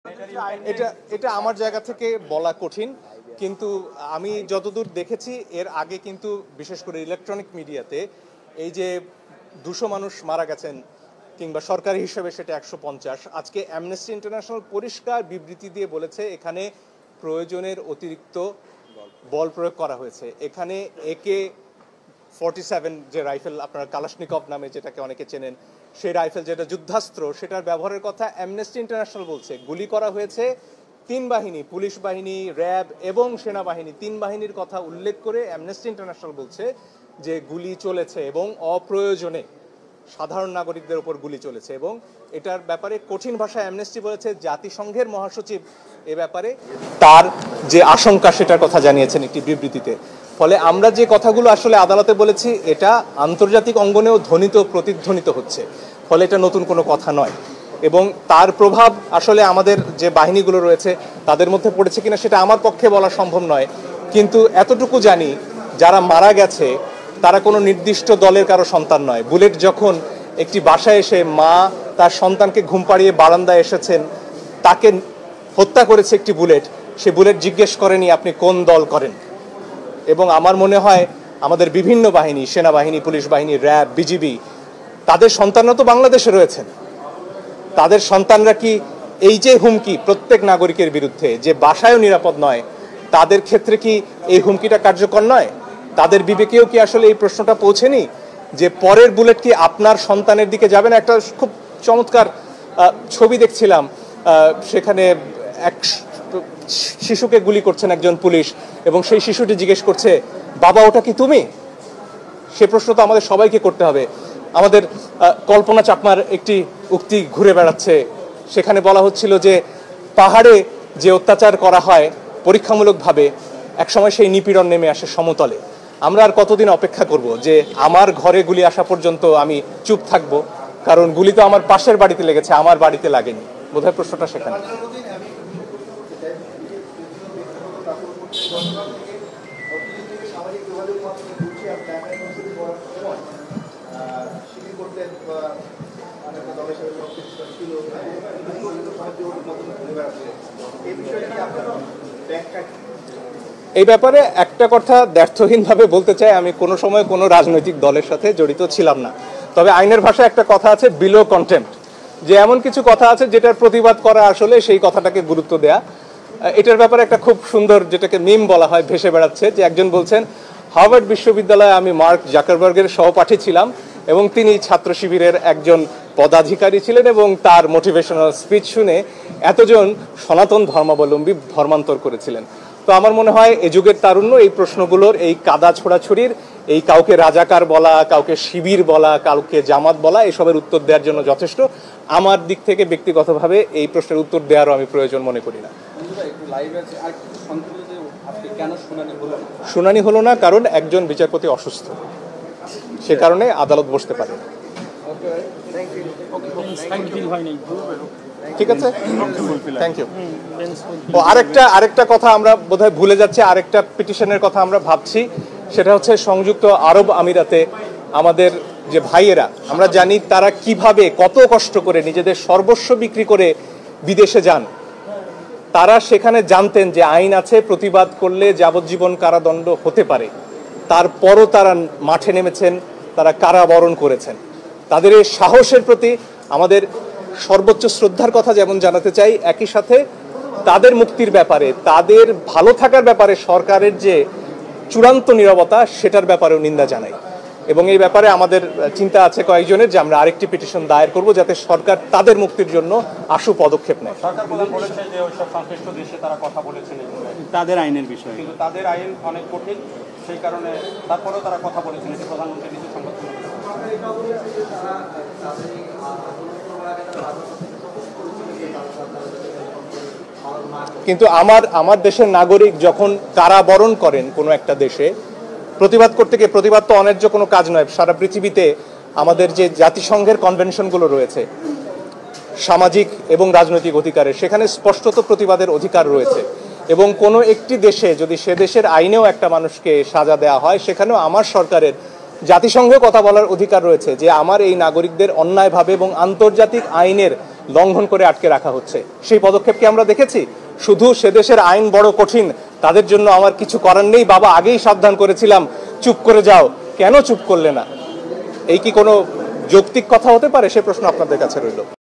এটা এটা আমার জায়গা থেকে বলা কঠিন, কিন্তু আমি যতদূর দেখেছি এর আগে কিন্তু বিশেষ করে ইলেকট্রনিক মিডিয়াতে এই যে 200 মানুষ মারা গেছেন কিংবা সরকারি হিসেবে সেটা 150, আজকে অ্যামনেস্টি ইন্টারন্যাশনাল পরিষ্কার বিবৃতি দিয়ে বলেছে এখানে প্রয়োজনের অতিরিক্ত বল প্রয়োগ করা হয়েছে। এখানে AK-47 যে রাইফেল আপনার কালাশনিকভ নামে যেটাকে অনেকে চেনেন, সেই রাইফেল যেটা যুদ্ধাস্ত্র, সেটার ব্যবহারের কথা অ্যামনেস্টি ইন্টারন্যাশনাল বলছে। গুলি করা হয়েছে 3 বাহিনী, পুলিশ বাহিনী, র্যাব এবং সেনাবাহিনী, 3 বাহিনীর কথা উল্লেখ করে অ্যামনেস্টি ইন্টারন্যাশনাল বলছে যে গুলি চলেছে এবং অপ্রয়োজনে সাধারণ নাগরিকদের উপর গুলি চলেছে। এবং এটার ব্যাপারে কঠিন ভাষায় অ্যামনেস্টি বলেছে জাতিসংঘের মহাসচিব এ ব্যাপারে তার যে আশঙ্কা সেটার কথা জানিয়েছেন একটি বিবৃতিতে। ফলে আমরা যে কথাগুলো আসলে আদালতে বলেছি এটা আন্তর্জাতিক অঙ্গনেও ধ্বনিত প্রতিধ্বনিত হচ্ছে, ফলে এটা নতুন কোনো কথা নয়। এবং তার প্রভাব আসলে আমাদের যে বাহিনীগুলো রয়েছে তাদের মধ্যে পড়েছে কিনা সেটা আমার পক্ষে বলা সম্ভব নয়, কিন্তু এতটুকু জানি যারা মারা গেছে তারা কোনো নির্দিষ্ট দলের কারো সন্তান নয়। বুলেট যখন একটি বাসায় এসে মা তার সন্তানকে ঘুম পাড়িয়ে বারান্দায় এসেছেন, তাকে হত্যা করেছে একটি বুলেট, সে বুলেট জিজ্ঞেস করেনি আপনি কোন দল করেন। এবং আমার মনে হয় আমাদের বিভিন্ন বাহিনী, সেনাবাহিনী, পুলিশ বাহিনী, র্যাব, বিজিবি, তাদের সন্তানরা তো বাংলাদেশে রয়েছেন, তাদের সন্তানরা কি এই যে হুমকি প্রত্যেক নাগরিকের বিরুদ্ধে, যে বাসায়ও নিরাপদ নয়, তাদের ক্ষেত্রে কি এই হুমকিটা কার্যকর নয়? তাদের বিবেকেও কি আসলে এই প্রশ্নটা পৌঁছেনি যে পরের বুলেট কি আপনার সন্তানের দিকে যাবে না? একটা খুব চমৎকার ছবি দেখছিলাম, সেখানে এক শিশুকে গুলি করছেন একজন পুলিশ এবং সেই শিশুটি জিজ্ঞেস করছে বাবা ওটা কি তুমি? সে প্রশ্ন তো আমাদের সবাইকে করতে হবে। আমাদের কল্পনা চাকমার একটি উক্তি ঘুরে বেড়াচ্ছে, সেখানে বলা হচ্ছিল যে পাহাড়ে যে অত্যাচার করা হয় পরীক্ষামূলকভাবে একসময় সেই নিপীড়ন নেমে আসে সমতলে। আমরা আর কতদিন অপেক্ষা করব যে আমার ঘরে গুলি আসা পর্যন্ত আমি চুপ থাকবো, কারণ গুলি তো আমার পাশের বাড়িতে লেগেছে, আমার বাড়িতে লাগেনি। বোধহয় প্রশ্নটা সেখানে। এই ব্যাপারে একটা কথা দ্ব্যর্থহীনভাবে বলতে চাই, আমি কোনো সময় কোনো রাজনৈতিক দলের সাথে জড়িত ছিলাম না। তবে আইনের ভাষায় একটা কথা আছে বিলো কন্টেম্পট, যে এমন কিছু কথা আছে যেটার প্রতিবাদ করা আসলে সেই কথাটাকে গুরুত্ব দেয়া। এটার ব্যাপারে একটা খুব সুন্দর, যেটাকে মিম বলা হয়, ভেসে বেড়াচ্ছে, যে একজন বলছেন হার্ভার্ড বিশ্ববিদ্যালয়ে আমি মার্ক জাকারবার্গের সহপাঠী ছিলাম এবং তিনি ছাত্র শিবিরের একজন পদাধিকারী ছিলেন এবং তার মোটিভেশনাল স্পিচ শুনে এতজন সনাতন ধর্মাবলম্বী ধর্মান্তর করেছিলেন। তো আমার মনে হয় এ যুগের তারুণ্য এই প্রশ্নগুলোর, এই কাদা ছোড়াছুড়ির, এই কাউকে রাজাকার বলা, কাউকে শিবির বলা, কাউকে জামাত বলা, এসবের উত্তর দেওয়ার জন্য যথেষ্ট। আমার দিক থেকে ব্যক্তিগতভাবে এই প্রশ্নের উত্তর দেওয়ারও আমি প্রয়োজন মনে করি না। শুনানি হলো না কারণ একজন বিচারপতি অসুস্থ, সে কারণে আদালত বসতে পারে। ঠিক আছে, থ্যাংক ইউ। ও আরেকটা কথা আমরা বোধহয় ভুলে যাচ্ছি, আরেকটা পিটিশনের কথা আমরা ভাবছি, সেটা হচ্ছে সংযুক্ত আরব আমিরাতে আমাদের যে ভাইয়েরা, আমরা জানি তারা কিভাবে কত কষ্ট করে নিজেদের সর্বস্ব বিক্রি করে বিদেশে যান। তারা সেখানে জানতেন যে আইন আছে, প্রতিবাদ করলে যাবজ্জীবন কারাদণ্ড হতে পারে, তারপরও তারা মাঠে নেমেছেন, তারা কারাবরণ করেছেন। তাদের এই সাহসের প্রতি আমাদের সর্বোচ্চ শ্রদ্ধার কথা যেমন জানাতে চাই, একই সাথে তাদের মুক্তির ব্যাপারে, তাদের ভালো থাকার ব্যাপারে সরকারের যে চূড়ান্ত নীরবতা, সেটার ব্যাপারেও নিন্দা জানাই। এবং এই ব্যাপারে আমাদের চিন্তা আছে কয়েকজনের, যে আমরা আরেকটি পিটিশন দায়ের করব যাতে সরকার তাদের মুক্তির জন্য আশু পদক্ষেপ নেয়। সরকার বলেছে যে ওইসব সংশ্লিষ্ট দেশে তারা কথা বলেছেন তাদের আইনের বিষয়ে, কিন্তু তাদের আইন অনেক কঠিন, সেই কারণে তারপরেও তারা কথা বলেছেন। এটি প্রধানমন্ত্রী কিছু সংবাদ। কিন্তু আমার দেশের নাগরিক যখন কারাবরণ করেন কোনো একটা দেশে, প্রতিবাদ করতে গিয়ে, প্রতিবাদ তো অন্যায্য কোনো কাজ নয়। সারা পৃথিবীতে আমাদের যে জাতিসংঘের কনভেনশনগুলো রয়েছে সামাজিক এবং রাজনৈতিক অধিকারের, সেখানে স্পষ্টত প্রতিবাদের অধিকার রয়েছে। এবং কোনো একটি দেশে যদি সে দেশের আইনেও একটা মানুষকে সাজা দেওয়া হয়, সেখানেও আমার সরকারের জাতিসংঘে কথা বলার অধিকার রয়েছে যে আমার এই নাগরিকদের অন্যায়ভাবে এবং আন্তর্জাতিক আইনের লঙ্ঘন করে আটকে রাখা হচ্ছে। সেই পদক্ষেপকে আমরা দেখেছি। শুধু সে দেশের আইন বড় কঠিন, তাদের জন্য আমার কিছু করার নেই, বাবা আগেই সাবধান করেছিলাম, চুপ করে যাও, কেন চুপ করলে না? এই কি কোনো যৌক্তিক কথা হতে পারে? সে প্রশ্ন আপনাদের কাছে রইল।